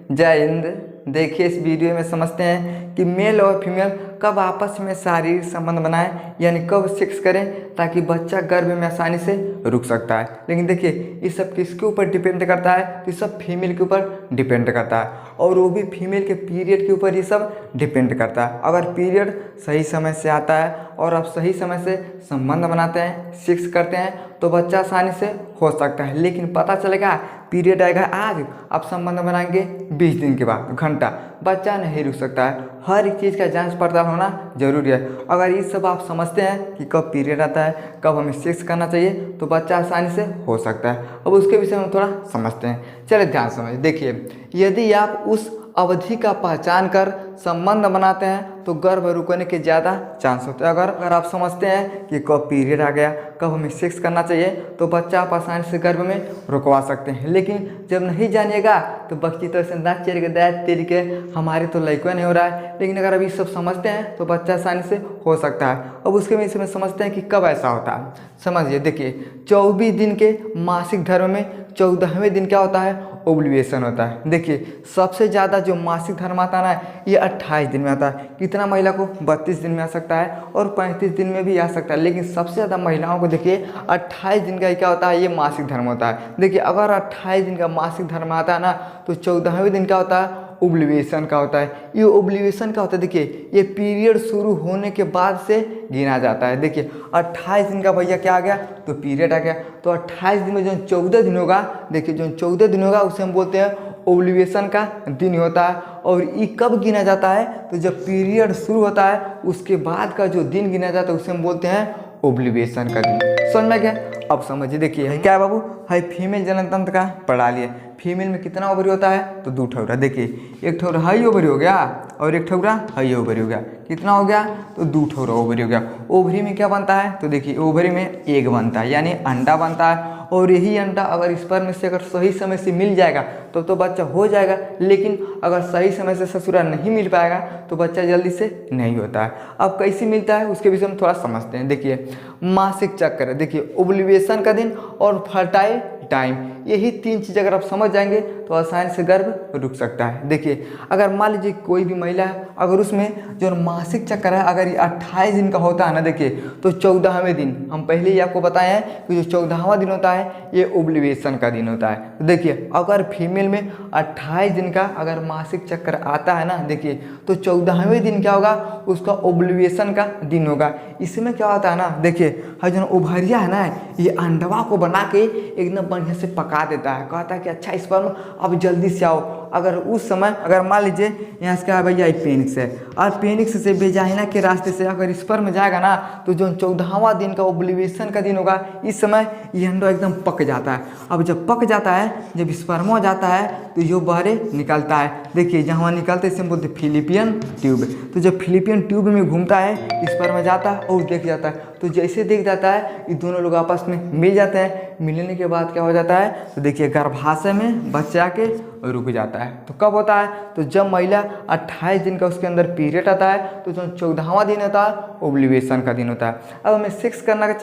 जय हिंद। देखिए इस वीडियो में समझते हैं कि मेल और फीमेल कब आपस में शारीरिक संबंध बनाएं, यानी कब सेक्स करें ताकि बच्चा गर्भ में आसानी से रुक सकता है। लेकिन देखिए ये सब किसके ऊपर डिपेंड करता है, तो ये सब फीमेल के ऊपर डिपेंड करता है, और वो भी फीमेल के पीरियड के ऊपर ये सब डिपेंड करता है। अगर पीरियड सही समय से आता है और आप सही समय से संबंध बनाते हैं, सेक्स करते हैं, तो बच्चा आसानी से हो सकता है। लेकिन पता चलेगा पीरियड आएगा आज, आप संबंध बनाएंगे 20 दिन के बाद घंटा, बच्चा नहीं रुक सकता है। हर एक चीज़ का जांच पड़ताल होना जरूरी है। अगर ये सब आप समझते हैं कि कब पीरियड आता है, कब हमें सेक्स करना चाहिए, तो बच्चा आसानी से हो सकता है। अब उसके विषय में थोड़ा समझते हैं। चलिए ध्यान समझ देखिए, यदि आप उस अवधि का पहचान कर संबंध बनाते हैं तो गर्भ रुकने के ज़्यादा चांस होते हैं। अगर आप समझते हैं कि कब पीरियड आ गया, कब हमें सेक्स करना चाहिए, तो बच्चा आप आसानी से गर्भ में रुकवा सकते हैं। लेकिन जब नहीं जानिएगा तो बच्ची तो ऐसे ना चल के तेल के हमारे तो लड़का नहीं हो रहा है। लेकिन अगर अभी सब समझते हैं तो बच्चा आसानी से हो सकता है। अब उसके विषय में समझते हैं कि कब ऐसा होता है। समझिए देखिए, 24 दिन के मासिक धर्म में 14वें दिन क्या होता है, ओव्यूलेशन होता है। देखिए सबसे ज़्यादा जो मासिक धर्म आता है ना, ये 28 दिन में आता है। कितना महिला को 32 दिन में आ सकता है और 35 दिन में भी आ सकता है। लेकिन सबसे ज़्यादा महिलाओं को देखिए 28 दिन का क्या होता है, ये मासिक धर्म होता है। देखिए अगर 28 दिन का मासिक धर्म आता है ना, तो 14वें दिन क्या होता है, ओव्यूलेशन का होता है। ये ओव्यूलेशन का होता है, देखिए ये पीरियड शुरू होने के बाद से गिना जाता है। देखिए 28 दिन का भैया क्या आ गया, तो पीरियड आ गया। तो 28 दिन में जो 14 दिन होगा, देखिए जो 14 दिन होगा उसे हम बोलते हैं ओव्यूलेशन का दिन होता है। और ये कब गिना जाता है, तो जब पीरियड शुरू होता है उसके बाद का जो दिन गिना जाता है उसे हम बोलते हैं ओव्यूलेशन का दिन। समझ में गया? अब समझिए, देखिए क्या है बाबू, है फीमेल जनन तंत्र का पढ़ा लिए। फीमेल में कितना ओवरी होता है, तो 2 ठौरा। देखिए एक ठौरा हाई ओवरी हो गया और एक ठौरा हाई ओवरी हो गया। कितना हो गया, तो 2 ठौरा ओवरी हो गया। ओवरी में क्या बनता है, तो देखिए ओवरी में एग बनता है, यानी अंडा बनता है। और यही अंडा अगर स्पर्म से अगर सही समय से मिल जाएगा तो बच्चा हो जाएगा। लेकिन अगर सही समय से ससुरा नहीं मिल पाएगा तो बच्चा जल्दी से नहीं होता है। अब कैसे मिलता है उसके विषय में थोड़ा समझते हैं। देखिए मासिक चक्र, देखिए ओव्यूलेशन का दिन और फर्टाइल टाइम, यही 3 चीज़ अगर आप समझ जाएंगे तो आसानी से गर्भ रुक सकता है। देखिए अगर मान लीजिए कोई भी महिला है, अगर उसमें जो मासिक चक्र है अगर ये 28 दिन का होता है ना, देखिए तो 14वें दिन, हम पहले ही आपको बताए हैं कि जो 14वां दिन होता है ये ओव्यूलेशन का दिन होता है। तो देखिए अगर फीमेल में 28 दिन का अगर मासिक चक्र आता है ना, देखिए तो 14वें दिन क्या होगा, उसका ओव्यूलेशन का दिन होगा। इसमें क्या होता है ना, देखिए जो ओवरिया है ना, ये अंडवा को बना के एकदम बढ़िया से पका देता है। कहता है कि अच्छा स्पर्म अब जल्दी से आओ। अगर उस समय अगर मान लीजिए यहाँ से क्या भैया पेनिक्स है, और पेनिक्स से वेजाइना के रास्ते से अगर स्पर्म जाएगा ना, तो जो 14वां दिन का ओव्यूलेशन का दिन होगा, इस समय ये अंडा एकदम पक जाता है। अब जब पक जाता है, जब स्पर्म हो जाता है, तो जो बाहर निकलता है। देखिए जहाँ निकलते हैं इसे हम बोलते हैं फिलिपियन ट्यूब। तो जब फिलिपियन ट्यूब में घूमता है, स्पर्म जाता है और देख जाता है। तो जैसे देख जाता है ये दोनों लोग आपस में मिल जाते हैं। मिलने के बाद क्या हो जाता है, तो देखिए गर्भाशय में बच्चा के रुक जाता है। तो कब होता है, तो जब महिला 28 दिन का उसके अंदर पीरियड आता है, तो जो 14वां दिन होता है ओव्यूलेशन का दिन होता है। अब हमें सेक्स करना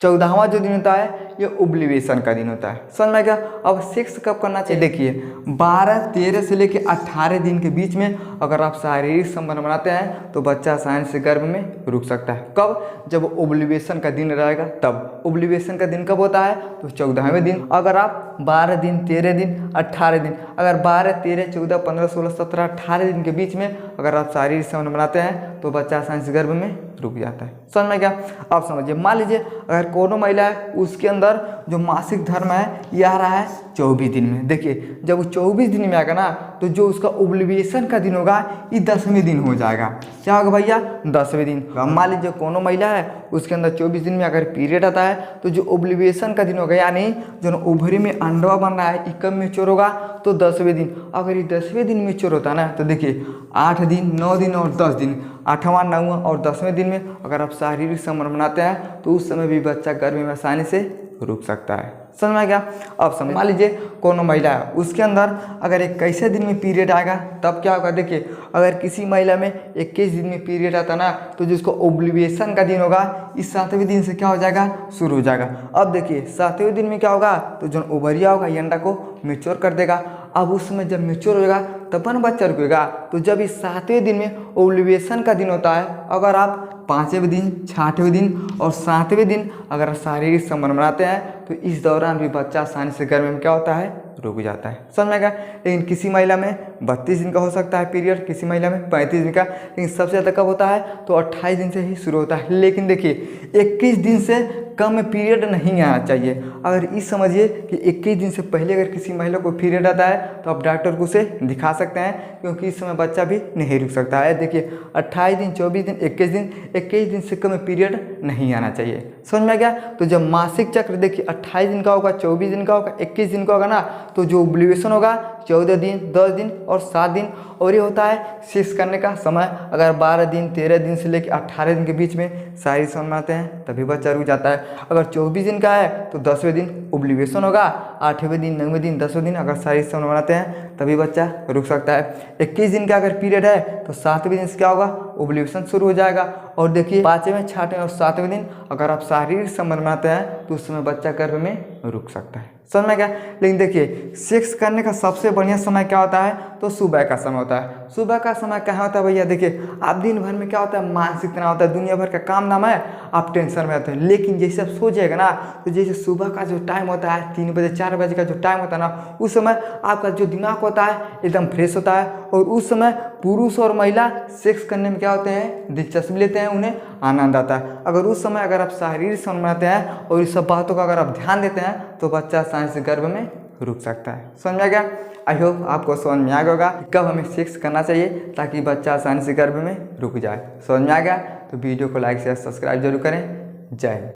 14वां जो दिन होता है ये ओव्यूलेशन का दिन होता है। समझ में गया? अब सेक्स कब करना चाहिए, देखिए 12-13 से लेके 18 दिन के बीच में अगर आप शारीरिक संबंध बनाते हैं तो बच्चा आसानी से गर्भ में रुक सकता है। कब, जब ओव्यूलेशन का दिन रहेगा तब। ओव्यूलेशन का दिन कब होता है, तो 14वें दिन। अगर आप 12 दिन, 13 दिन, 18 दिन, अगर 12, 13, 14, 15, 16, 17, 18 दिन के बीच में अगर आप शारीरिक संबंध बनाते हैं तो बच्चा आसानी से गर्भ में रुक जाता है। समझ में गया? अब समझिए, मान लीजिए अगर कोनो महिला है उसके अंदर जो मासिक धर्म है ये आ रहा है 24 दिन में। देखिए जब वो 24 दिन में आएगा ना, तो जो उसका ओव्यूलेशन का दिन होगा ये 10वें दिन हो जाएगा। क्या होगा भैया, 10वें दिन। मान लीजिए कोनो महिला है उसके अंदर 24 दिन में अगर पीरियड आता है, तो जो ओव्यूलेशन का दिन होगा, यानी जो ओवरी में अंडवा बन रहा है, ये कब मैच्योर होगा, तो 10वें दिन। अगर ये 10वें दिन मैच्योर होता है ना, तो देखिए 8 दिन, 9 दिन और 10 दिन, 8वां, 9वां और 10वें दिन में अगर आप शारीरिक संबंध बनाते हैं तो उस समय भी बच्चा गर्भ में आसानी से रुक सकता है। समझ में आ गया? अब समझ, मान लीजिए कोनो महिला है उसके अंदर अगर 21 दिन में पीरियड आएगा तब क्या होगा। देखिए अगर किसी महिला में 21 दिन में पीरियड आता ना, तो जिसको ओव्यूलेशन का दिन होगा इस 7वें दिन से क्या हो जाएगा, शुरू हो जाएगा। अब देखिए 7वें दिन में क्या होगा, तो जो ओवरिया होगा ये अंडा को मैच्योर कर देगा। अब उस समय जब मेच्योर होगा तब न बच्चा रुकेगा। तो जब इस 7वें दिन में ओव्यूलेशन का दिन होता है, अगर आप 5वें दिन, 6वें दिन और 7वें दिन अगर शारीरिक संबंध बनाते हैं तो इस दौरान भी बच्चा आसानी से गर्भ में क्या होता है, रुक जाता है। समझ में आएगा। लेकिन किसी महिला में 32 दिन का हो सकता है पीरियड, किसी महिला में 35 दिन का, लेकिन सबसे ज़्यादा कब होता है तो 28 दिन से ही शुरू होता है। लेकिन देखिए 21 दिन से कम पीरियड नहीं आना चाहिए। अगर इस समझिए कि 21 दिन से पहले अगर किसी महिला को पीरियड आता है तो आप डॉक्टर को उसे दिखा सकते हैं, क्योंकि इस समय बच्चा भी नहीं रुक सकता है। देखिए 28 दिन, 24 दिन, 21 दिन से कम पीरियड नहीं आना चाहिए। समझ में आ गया। तो जब मासिक चक्र देखिए 28 दिन का होगा, 24 दिन का होगा, 21 दिन का होगा ना, तो जो ओव्यूलेशन होगा 14 दिन, 10 दिन और 7 दिन, और ये होता है सेक्स करने का समय। अगर 12 दिन, 13 दिन से लेकर 18 दिन के बीच में शारीरिक संबंध बनाते हैं तभी बच्चा रुक जाता है। अगर 24 दिन का है तो 10वें दिन ओव्यूलेशन होगा, 8वें दिन, 9वें दिन, 10वें दिन अगर शारीरिक संबंध बनाते हैं तभी बच्चा रुक सकता है। 21 दिन का अगर पीरियड है तो 7वें दिन से क्या होगा, ओव्यूलेशन शुरू हो जाएगा। और देखिए 5वें, 6वें और 7वें दिन अगर आप शारीरिक संबंध बनाते हैं तो उस समय बच्चा गर्भ में रुक सकता है। समझ में क्या। लेकिन देखिए सेक्स करने का सबसे बढ़िया समय क्या होता है तो सुबह का समय होता है। सुबह का समय क्या होता है भैया, देखिए आप दिन भर में क्या होता है, मानसिक तनाव होता है, दुनिया भर का काम नाम है, आप टेंशन में रहते हैं। लेकिन जैसे आप सो जाएगा ना, तो जैसे सुबह का जो टाइम होता है 3 बजे, 4 बजे का जो टाइम होता है ना, उस समय आपका जो दिमाग होता है एकदम फ्रेश होता है। और उस समय पुरुष और महिला सेक्स करने में क्या होते हैं, दिलचस्पी लेते हैं, उन्हें आनंद आता है। अगर उस समय अगर आप शारीरिक संबंध बनाते हैं और इस सब बातों का अगर आप ध्यान देते हैं तो बच्चा आसानी से गर्भ में रुक सकता है। समझ में आ गया। आई होप आपको समझ में आ गया होगा कब हमें सेक्स करना चाहिए ताकि बच्चा आसानी से गर्भ में रुक जाए। समझ में आ गया तो वीडियो को लाइक शेयर सब्सक्राइब जरूर करें। जय हिंद।